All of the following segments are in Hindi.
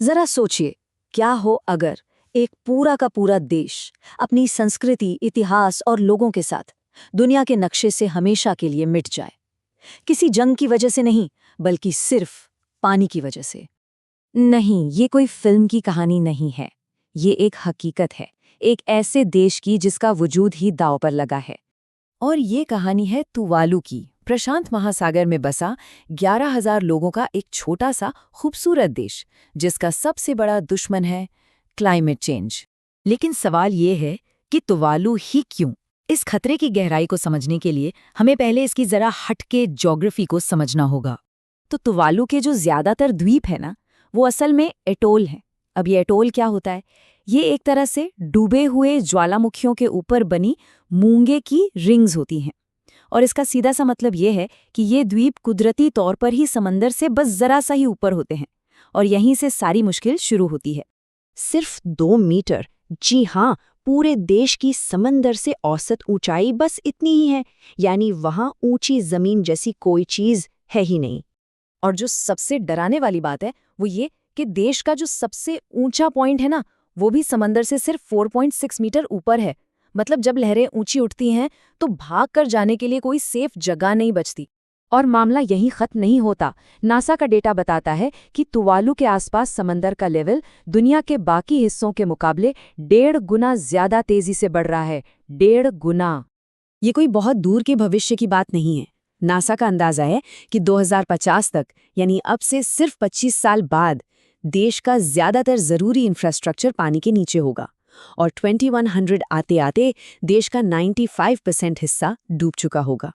जरा सोचिए, क्या हो अगर एक पूरा का पूरा देश अपनी संस्कृति, इतिहास और लोगों के साथ दुनिया के नक्शे से हमेशा के लिए मिट जाए। किसी जंग की वजह से नहीं, बल्कि सिर्फ पानी की वजह से। नहीं, ये कोई फिल्म की कहानी नहीं है। ये एक हकीकत है, एक ऐसे देश की जिसका वजूद ही दांव पर लगा है। और ये कहानी है तुवालू की, प्रशांत महासागर में बसा 11,000 लोगों का एक छोटा सा खूबसूरत देश, जिसका सबसे बड़ा दुश्मन है क्लाइमेट चेंज। लेकिन सवाल ये है कि तुवालू ही क्यों? इस खतरे की गहराई को समझने के लिए हमें पहले इसकी जरा हटके ज्योग्राफी को समझना होगा। तो तुवालू के जो ज्यादातर द्वीप है ना, वो असल में एटोल हैं। अब ये एटोल क्या होता है? ये एक तरह से डूबे हुए ज्वालामुखियों के ऊपर बनी मूंगे की रिंग्स होती हैं। और इसका सीधा सा मतलब ये है कि ये द्वीप कुदरती तौर पर ही समंदर से बस जरा सा ही ऊपर होते हैं, और यहीं से सारी मुश्किल शुरू होती है। सिर्फ 2 मीटर, जी हाँ, पूरे देश की समंदर से औसत ऊंचाई बस इतनी ही है, यानी वहां ऊंची जमीन जैसी कोई चीज है ही नहीं। और जो सबसे डराने वाली बात है वो ये कि देश का जो सबसे ऊंचा पॉइंट है ना, वो भी समंदर से सिर्फ 4.6 मीटर ऊपर है। मतलब जब लहरें ऊंची उठती हैं तो भाग कर जाने के लिए कोई सेफ जगह नहीं बचती। और मामला यहीं खत्म नहीं होता। नासा का डेटा बताता है कि तुवालू के आसपास समंदर का लेवल दुनिया के बाकी हिस्सों के मुकाबले 1.5 गुना ज्यादा तेजी से बढ़ रहा है। 1.5 गुना। ये कोई बहुत दूर के भविष्य की बात नहीं है। नासा का अंदाजा है कि 2050 तक, यानी अब से सिर्फ 25 साल बाद, देश का ज्यादातर जरूरी इंफ्रास्ट्रक्चर पानी के नीचे होगा। और 2100 आते आते देश का 95% हिस्सा डूब चुका होगा।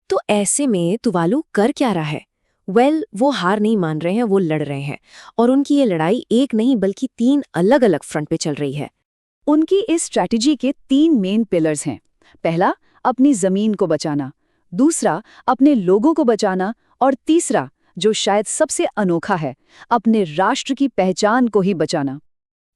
तो ऐसे में तुवालू कर क्या रहा है? वो हार नहीं मान रहे हैं, वो लड़ रहे हैं। और उनकी ये लड़ाई एक नहीं बल्कि 3 अलग-अलग फ्रंट पे चल रही है। उनकी इस स्ट्रैटेजी के 3 मेन पिलर्स हैं। पहला, अपनी जमीन को बचाना। दूसरा, अपने लोगों को बचाना। और तीसरा, जो शायद सबसे अनोखा है, अपने राष्ट्र की पहचान को ही बचाना।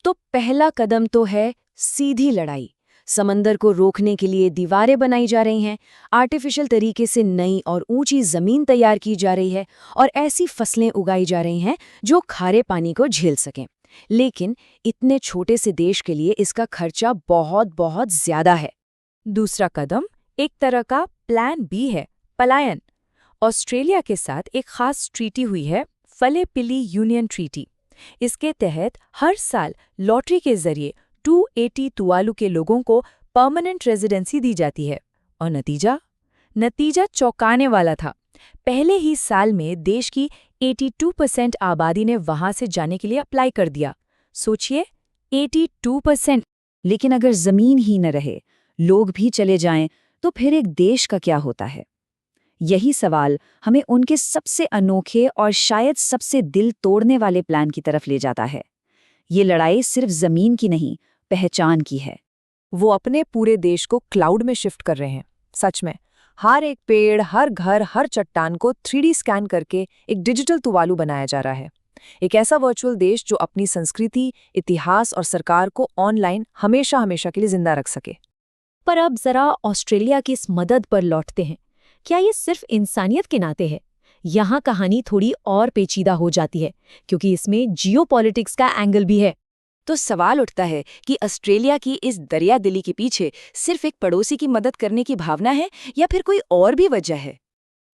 तो पहला कदम तो है सीधी लड़ाई। समंदर को रोकने के लिए दीवारें बनाई जा रही हैं, आर्टिफिशियल तरीके से नई और ऊंची जमीन तैयार की जा रही है, और ऐसी फसलें उगाई जा रही हैं जो खारे पानी को झेल सकें। लेकिन इतने छोटे से देश के लिए इसका खर्चा बहुत बहुत ज्यादा है। दूसरा कदम एक तरह का प्लान बी है, पलायन। ऑस्ट्रेलिया के साथ एक खास ट्रीटी हुई है, फले-पिली यूनियन ट्रीटी। इसके तहत हर साल लॉटरी के जरिए 280 तुवालू के लोगों को परमानेंट रेजिडेंसी दी जाती है। और नतीजा चौंकाने वाला था। पहले ही साल में देश की 82% आबादी ने वहां से जाने के लिए अप्लाई कर दिया। सोचिए, 82%। लेकिन अगर जमीन ही न रहे, लोग भी चले जाएं, तो फिर एक देश का क्या होता है? यही सवाल हमें उनके सबसे अनोखे और शायद सबसे दिल तोड़ने वाले प्लान की तरफ ले जाता है। ये लड़ाई सिर्फ जमीन की नहीं, पहचान की है। वो अपने पूरे देश को क्लाउड में शिफ्ट कर रहे हैं। सच में, हर एक पेड़, हर घर, हर चट्टान को 3D स्कैन करके एक डिजिटल तुवालू बनाया जा रहा है। एक ऐसा वर्चुअल देश जो अपनी संस्कृति, इतिहास और सरकार को ऑनलाइन हमेशा हमेशा के लिए जिंदा रख सके। पर अब जरा ऑस्ट्रेलिया की इस मदद पर लौटते हैं। क्या ये सिर्फ इंसानियत के नाते है? यहाँ कहानी थोड़ी और पेचीदा हो जाती है, क्योंकि इसमें जियोपॉलिटिक्स का एंगल भी है। तो सवाल उठता है कि ऑस्ट्रेलिया की इस दरियादिली के पीछे सिर्फ एक पड़ोसी की मदद करने की भावना है, या फिर कोई और भी वजह है?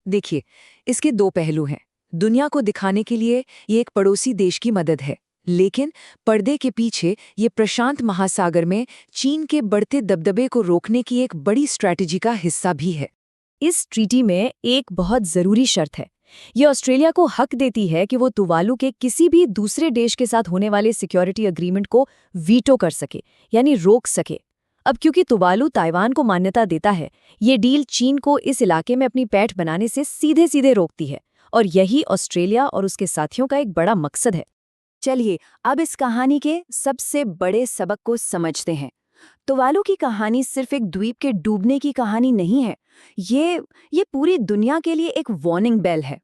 देखिए, इसके 2 पहलू हैं। दुनिया को दिखाने के लिए ये एक पड़ोसी देश की मदद है, लेकिन पर्दे के पीछे ये प्रशांत महासागर में चीन के बढ़ते दबदबे को रोकने की एक बड़ी स्ट्रैटेजी का हिस्सा भी है। इस ट्रीटी में एक बहुत जरूरी शर्त है। ये ऑस्ट्रेलिया को हक देती है कि वो तुवालू के किसी भी दूसरे देश के साथ होने वाले सिक्योरिटी एग्रीमेंट को वीटो कर सके, यानी रोक सके। अब क्योंकि तुवालू ताइवान को मान्यता देता है, ये डील चीन को इस इलाके में अपनी पैठ बनाने से सीधे सीधे रोकती है। और यही ऑस्ट्रेलिया और उसके साथियों का एक बड़ा मकसद है। चलिए, अब इस कहानी के सबसे बड़े सबक को समझते हैं। तुवालू की कहानी सिर्फ एक द्वीप के डूबने की कहानी नहीं है। ये पूरी दुनिया के लिए एक वार्निंग बेल है।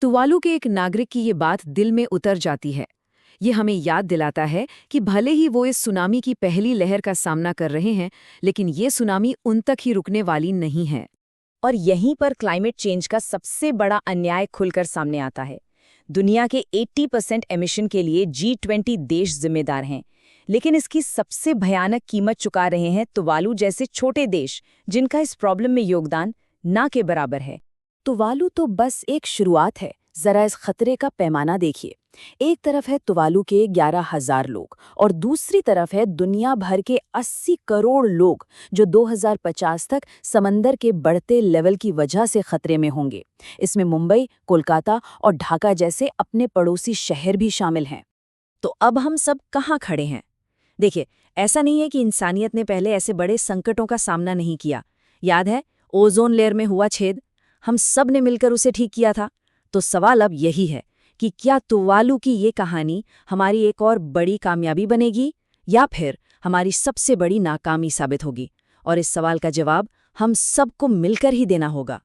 तुवालू के एक नागरिक की ये बात दिल में उतर जाती है। ये हमें याद दिलाता है कि भले ही वो इस सुनामी की पहली लहर का सामना कर रहे हैं, लेकिन ये सुनामी उन तक ही रुकने वाली नहीं है। और यहीं पर क्लाइमेट चेंज का सबसे बड़ा अन्याय खुलकर सामने आता है। दुनिया के 80% एमिशन के लिए G20 देश जिम्मेदार हैं, लेकिन इसकी सबसे भयानक कीमत चुका रहे हैं तुवालू जैसे छोटे देश, जिनका इस प्रॉब्लम में योगदान ना के बराबर है। तुवालू तो बस एक शुरुआत है, जरा इस खतरे का पैमाना देखिए। एक तरफ है तुवालू के 11,000 लोग और दूसरी तरफ है दुनिया भर के 80 करोड़ लोग जो 2050 तक समंदर के बढ़ते लेवल की वजह से खतरे में होंगे। इसमें मुंबई, कोलकाता और ढाका जैसे अपने पड़ोसी शहर भी शामिल हैं। तो अब हम सब कहाँ खड़े हैं? देखिए, ऐसा नहीं है कि इंसानियत ने पहले ऐसे बड़े संकटों का सामना नहीं किया। याद है ओजोन लेयर में हुआ छेद? हम सब ने मिलकर उसे ठीक किया था। तो सवाल अब यही है कि क्या तुवालू की ये कहानी हमारी एक और बड़ी कामयाबी बनेगी या फिर हमारी सबसे बड़ी नाकामी साबित होगी? और इस सवाल का जवाब हम सबको मिलकर ही देना होगा।